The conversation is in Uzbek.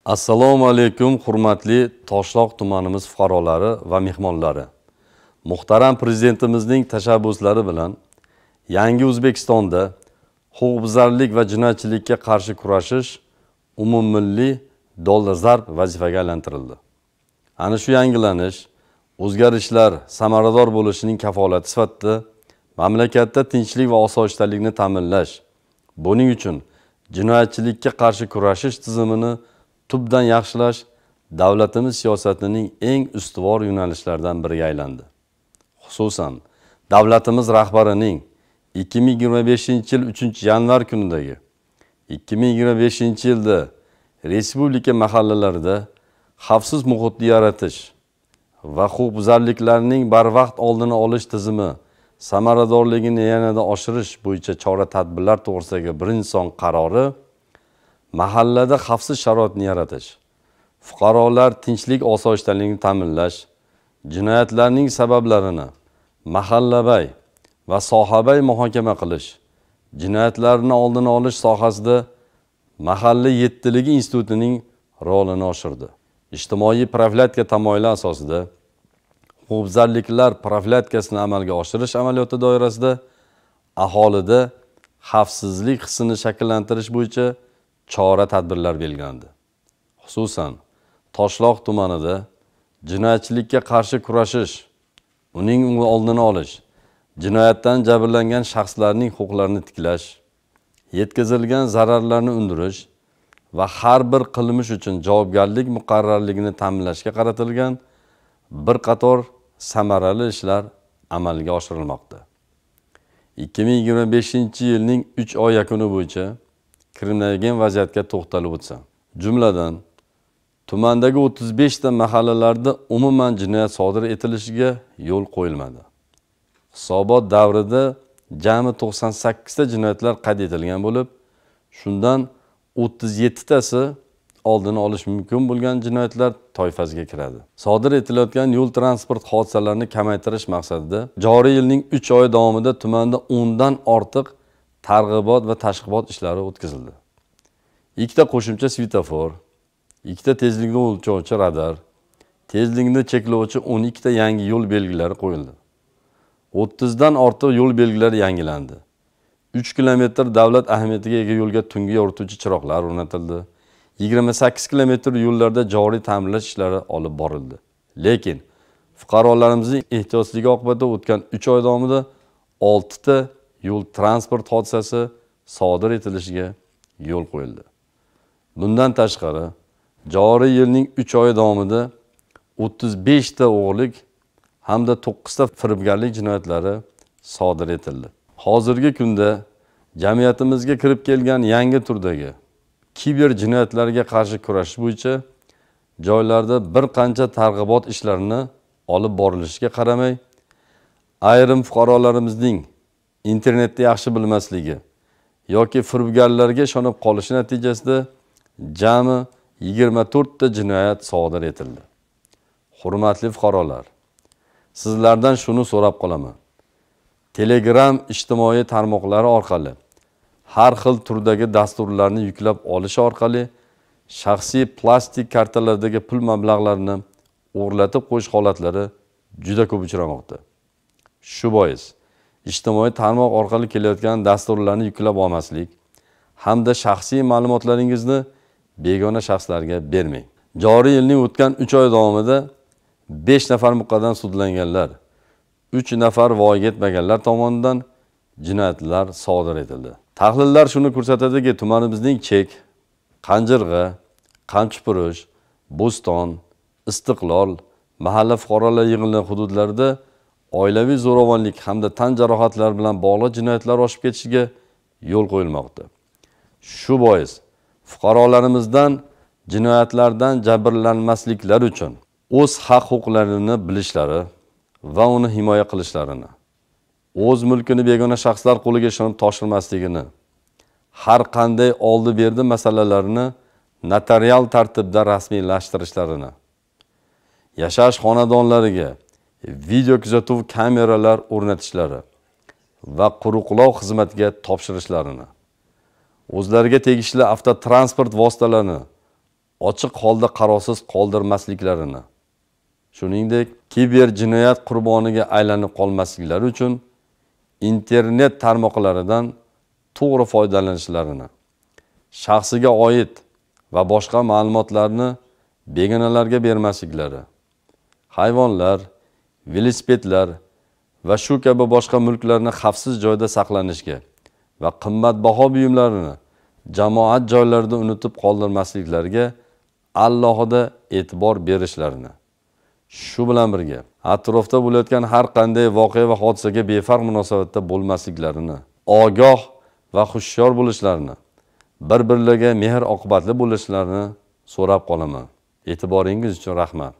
Assalomu alaykum, hurmatli Toshloq tumanimiz fuqarolari va mehmonlari. Muhtaram prezidentimizning tashabbuslari bilan yangi O'zbekistonda huquqbuzarlik va jinoyatchilikka qarshi kurashish umummilliy dolzarb vazifaga aylantirildi. Ana shu yangilanish, o'zgarishlar samarador bo'lishining kafolati sifatida mamlakatda tinchlik va osoyishtalikni ta'minlash, buning uchun jinoyatchilikka qarshi kurashish tizimini tubdan yaxshilash davlatimiz siyosatining eng ustuvor yo'nalishlaridan biriga aylandi. Xususan, davlatimiz rahbarining 2025-yil 3-yanvar kunidagi 2025-yilda respublika mahallalarida xavfsiz muhitni yaratish va huquqbuzarliklarning barvaqt oldini olish tizimi samaradorligini yanada oshirish bo'yicha chora-tadbirlar to'g'risidagi birinchi son qarori mahallada xavfsiz sharoitni yaratish, fuqarolar tinchlik osoyishtaligini ta'minlash, jinoyatlarning sabablarini mahallabay va sohabay muhokama qilish, jinoyatlarni oldini olish sohasida mahalla yettiligi institutining rolini oshirdi. Ijtimoiy profilaktika tamoyili asosida huquqbuzarliklar profilaktikasini amalga oshirish amaliyoti doirasida aholida xavfsizlik hissini shakllantirish bo'yicha chora-tadbirlar belgilandi. Xususan, Toshloq tumanida jinoyatchilikka qarshi kurashish, uning oldini olish, jinoyatdan jabrlangan shaxslarning huquqlarini tiklash, yetkazilgan zararlarni undirish va har bir qilmish uchun javobgarlik muqarrarligini ta'minlashga qaratilgan bir qator samarali ishlar amalga oshirilmoqda. 2025-yilning 3 oy yakuni bo'yicha kirilmagan vaziyatga to'xtalib o'tsam. Jumladan, tumandagi 35 ta mahallalarda umuman jinoyat sodir etilishiga yo'l qo'yilmadi. Hisobot davrida jami 98 ta jinoyatlar qayd etilgan bo'lib, shundan 37 tasi oldini olish mumkin bo'lgan jinoyatlar toifasiga kiradi. Sodir etilayotgan yo'l transport hodisalarini kamaytirish maqsadida joriy yilning 3 oy davomida tumanda 10 dan ortiq targ'ibot va tashg'ibot ishlari o'tkazildi. 2 ta qo'shimcha svetofor, 2 ta tezlikni o'lchovchi radar, tezlikni cheklovchi 12 ta yangi yo'l belgilari qo'yildi. 30 dan ortiq yo'l belgilari yangilandi. 3 kilometr davlat ahamiyatiga ega yo'lga tungi yorituvchi chiroqlar o'rnatildi. 28 kilometr yo'llarda joriy ta'mirlash ishlari olib borildi. Lekin fuqarolarimizning ehtiyotsizligi oqibatida o'tgan 3 oy davomida 6 ta yo'l transport hodisasi sodir etilishiga yo'l qo'yildi. Bundan tashqari, joriy yilning 3 oy davomida 35 ta o'g'rilik hamda 9 ta firibgarlik jinoyatlari sodir etildi. Hozirgi kunda jamiyatimizga kirib kelgan yangi turdagi kiber jinoyatlarga qarshi kurashish bo'yicha joylarda bir qancha targ'ibot ishlarini olib borilishiga qaramay, ayrim fuqarolarimizning internetni yaxshi bilmasligi yoki firibgarlarga ishonib qolishi natijasida jami 24 ta jinoyat sodir etildi. Hurmatli fuqarolar, sizlardan shuni so'rab qolaman. Telegram ijtimoiy tarmoqlari orqali har xil turdagi dasturlarni yuklab olish orqali shaxsiy plastik kartalardagi pul mablag'larini o'g'irlatib qo'yish holatlari juda ko'p uchramoqda. Shu bois ijtimoiy tarmoq orqali kelayotgan dasturlarni yuklab olmaslik hamda shaxsiy ma'lumotlaringizni begona shaxslarga bermang. Joriy yilning o'tgan 3 oy davomida 5 nafar muqaddam sudlanganlar, 3 nafar voyaga yetmaganlar tomonidan jinoyatlar sodir etildi. Tahlillar shuni ko'rsatadiki, tumanimizning Chek, Qanjirg'a, Qamchipurish, Bo'ston, Istiqlol, mahalla fuqarolar yig'ilgan hududlarida oilaviy zo'ravonlik hamda tan jarohatlari bilan bog'liq jinoyatlar oshib ketishiga yo'l qo'yilmoqda. Shu bois fuqarolarimizdan jinoyatlardan jabrlanmasliklari uchun o'z haq-huquqlarini bilishlari va uni himoya qilishlarini, o'z mulkini begona shaxslar qo'liga ishonib topshirmasligini, har qanday oldi-berdi masalalarini notarial tartibda rasmiylashtirishlarini, yashash xonadonlariga video kuzatuv kameralar o'rnatishlari va quruqlov xizmatiga topshirishlarini, o'zlariga tegishli avtotransport vositalarini ochiq holda qarovsiz qoldirmasliklarini, shuningdek kiber jinoyat qurboniga aylanib qolmasliklari uchun internet tarmoqlaridan to'g'ri foydalanishlarini, shaxsiga oid va boshqa ma'lumotlarni begonalarga bermasliklari, hayvonlar, velosipedlar va shu kabi boshqa mulklarni xavfsiz joyda saqlanishga va qimmatbaho buyumlarini jamoat joylarida unutib qoldirmasliklariga alohida e'tibor berishlarini, shu bilan birga atrofda bo'layotgan har qanday voqea va hodisaga befarq munosabatda bo'lmasliklarini, ogoh va hushyor bo'lishlarini, bir-birlariga mehr oqibatli bo'lishlarini so'rab qolaman. E'tiboringiz uchun rahmat.